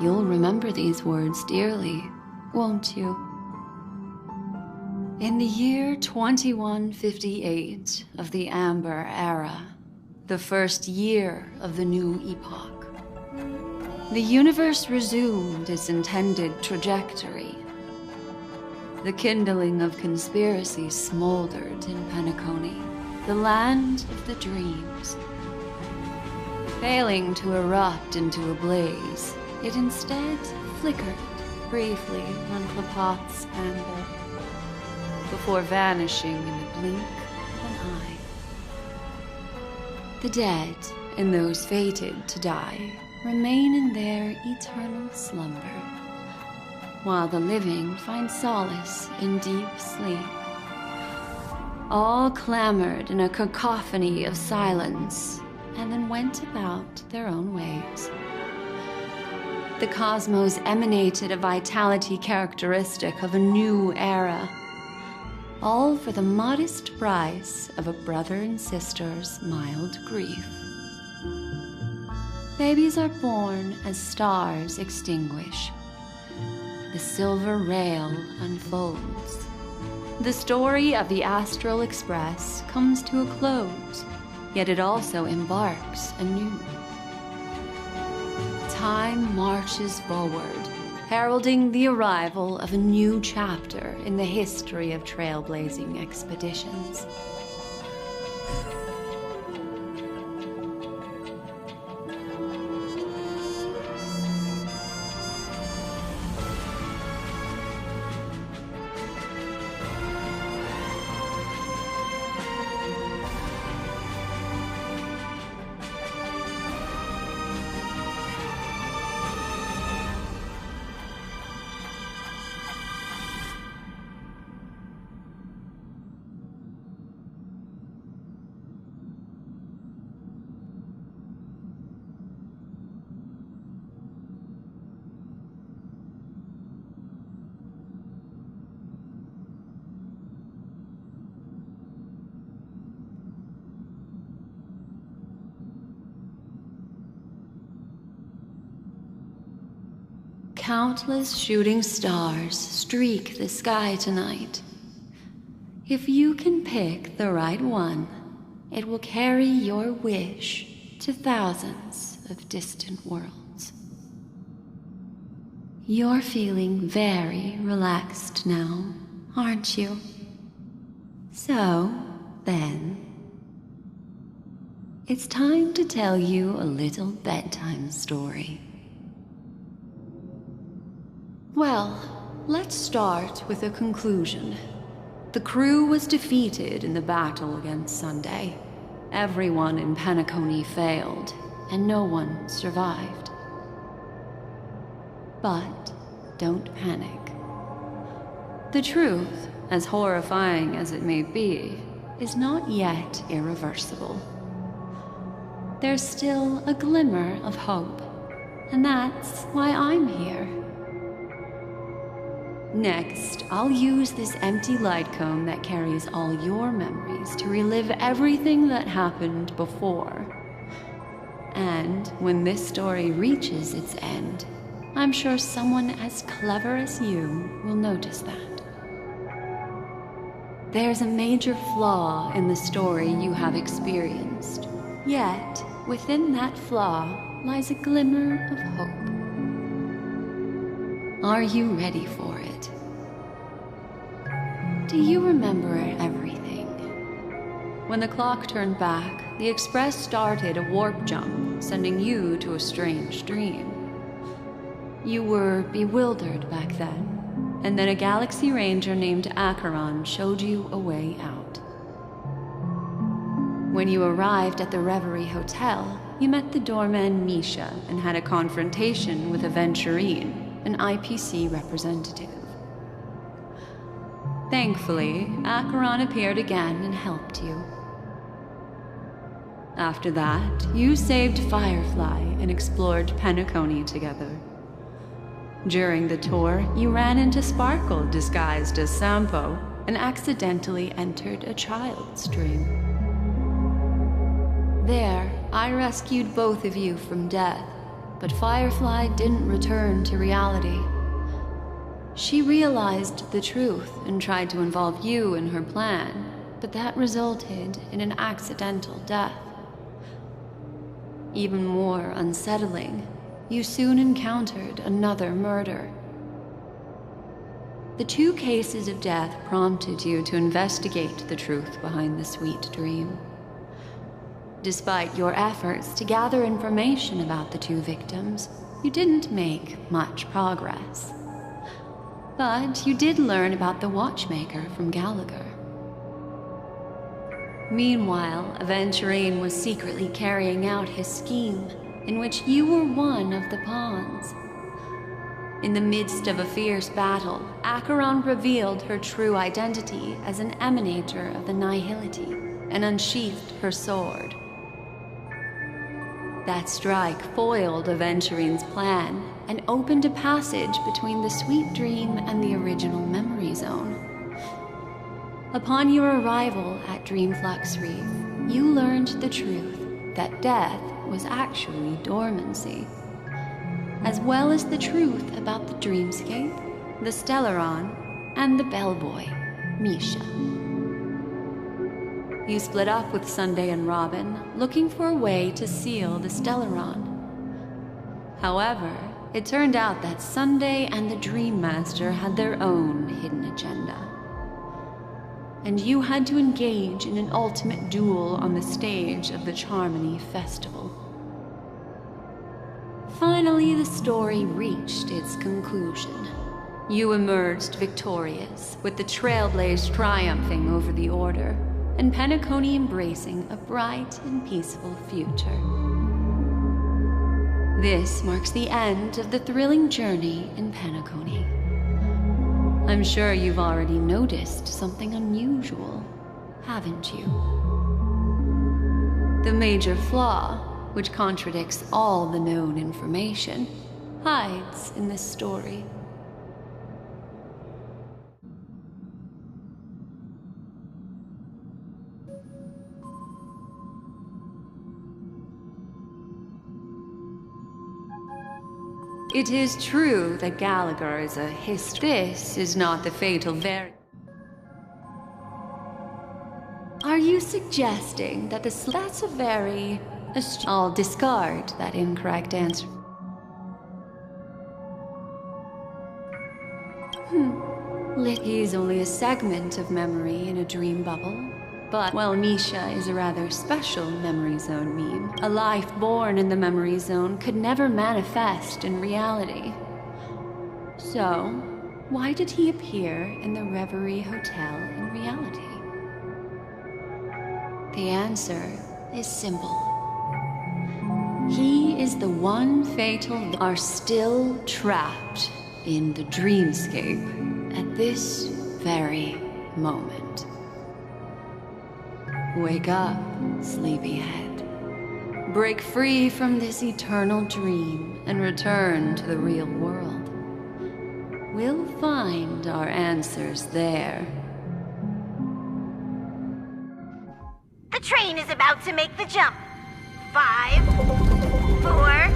You'll remember these words dearly, won't you? In the year 2158 of the Amber Era, the first year of the new epoch, the universe resumed its intended trajectory. The kindling of conspiracy smoldered in Penacony, the land of the dreams. Failing to erupt into a blaze, it instead flickered briefly on Clapoth's anvil, before vanishing in the blink of an eye. The dead, and those fated to die, remain in their eternal slumber, while the living find solace in deep sleep. All clamored in a cacophony of silence, and then went about their own ways. The cosmos emanated a vitality characteristic of a new era, all for the modest price of a brother and sister's mild grief. Babies are born as stars extinguish. The silver rail unfolds. The story of the Astral Express comes to a close, yet it also embarks anew. Time marches forward, heralding the arrival of a new chapter in the history of trailblazing expeditions. Countless shooting stars streak the sky tonight. If you can pick the right one, it will carry your wish to thousands of distant worlds. You're feeling very relaxed now, aren't you? So, then, it's time to tell you a little bedtime story. Well, let's start with a conclusion. The crew was defeated in the battle against Sunday. Everyone in Penacony failed, and no one survived. But don't panic. The truth, as horrifying as it may be, is not yet irreversible. There's still a glimmer of hope, and that's why I'm here. Next, I'll use this empty light cone that carries all your memories to relive everything that happened before. And when this story reaches its end, I'm sure someone as clever as you will notice that. There's a major flaw in the story you have experienced, yet within that flaw lies a glimmer of hope. Are you ready for it? Do you remember everything? When the clock turned back, the Express started a warp jump, sending you to a strange dream. You were bewildered back then, and then a Galaxy Ranger named Acheron showed you a way out. When you arrived at the Reverie Hotel, you met the doorman Misha and had a confrontation with Aventurine, an IPC representative. Thankfully, Acheron appeared again and helped you. After that, you saved Firefly and explored Penacony together. During the tour, you ran into Sparkle disguised as Sampo and accidentally entered a child's dream. There, I rescued both of you from death but Firefly didn't return to reality. She realized the truth and tried to involve you in her plan, but that resulted in an accidental death. Even more unsettling, you soon encountered another murder. The 2 cases of death prompted you to investigate the truth behind the sweet dream. Despite your efforts to gather information about the 2 victims, you didn't make much progress. But you did learn about the watchmaker from Gallagher. Meanwhile, Aventurine was secretly carrying out his scheme, in which you were one of the pawns. In the midst of a fierce battle, Acheron revealed her true identity as an emanator of the Nihility and unsheathed her sword. That strike foiled Aventurine's plan and opened a passage between the sweet dream and the original memory zone. Upon your arrival at Dreamflux Reef, you learned the truth that death was actually dormancy, as well as the truth about the dreamscape, the Stellaron, and the bellboy, Misha. You split up with Sunday and Robin, looking for a way to seal the Stellaron. However, it turned out that Sunday and the Dream Master had their own hidden agenda. And you had to engage in an ultimate duel on the stage of the Charmony Festival. Finally, the story reached its conclusion. You emerged victorious, with the Trailblaze triumphing over the Order, and Penacony embracing a bright and peaceful future. This marks the end of the thrilling journey in Penacony. I'm sure you've already noticed something unusual, haven't you? The major flaw, which contradicts all the known information, hides in this story. It is true that Gallagher is a This is not the fatal Are you suggesting that that's a very... I'll discard that incorrect answer. He's only a segment of memory in a dream bubble. But while Misha is a rather special memory zone meme, a life born in the memory zone could never manifest in reality. So, why did he appear in the Reverie Hotel in reality? The answer is simple. He is the one fatal are still trapped in the dreamscape at this very moment. Wake up, sleepyhead. Break free from this eternal dream and return to the real world. We'll find our answers there. The train is about to make the jump. 5, 4,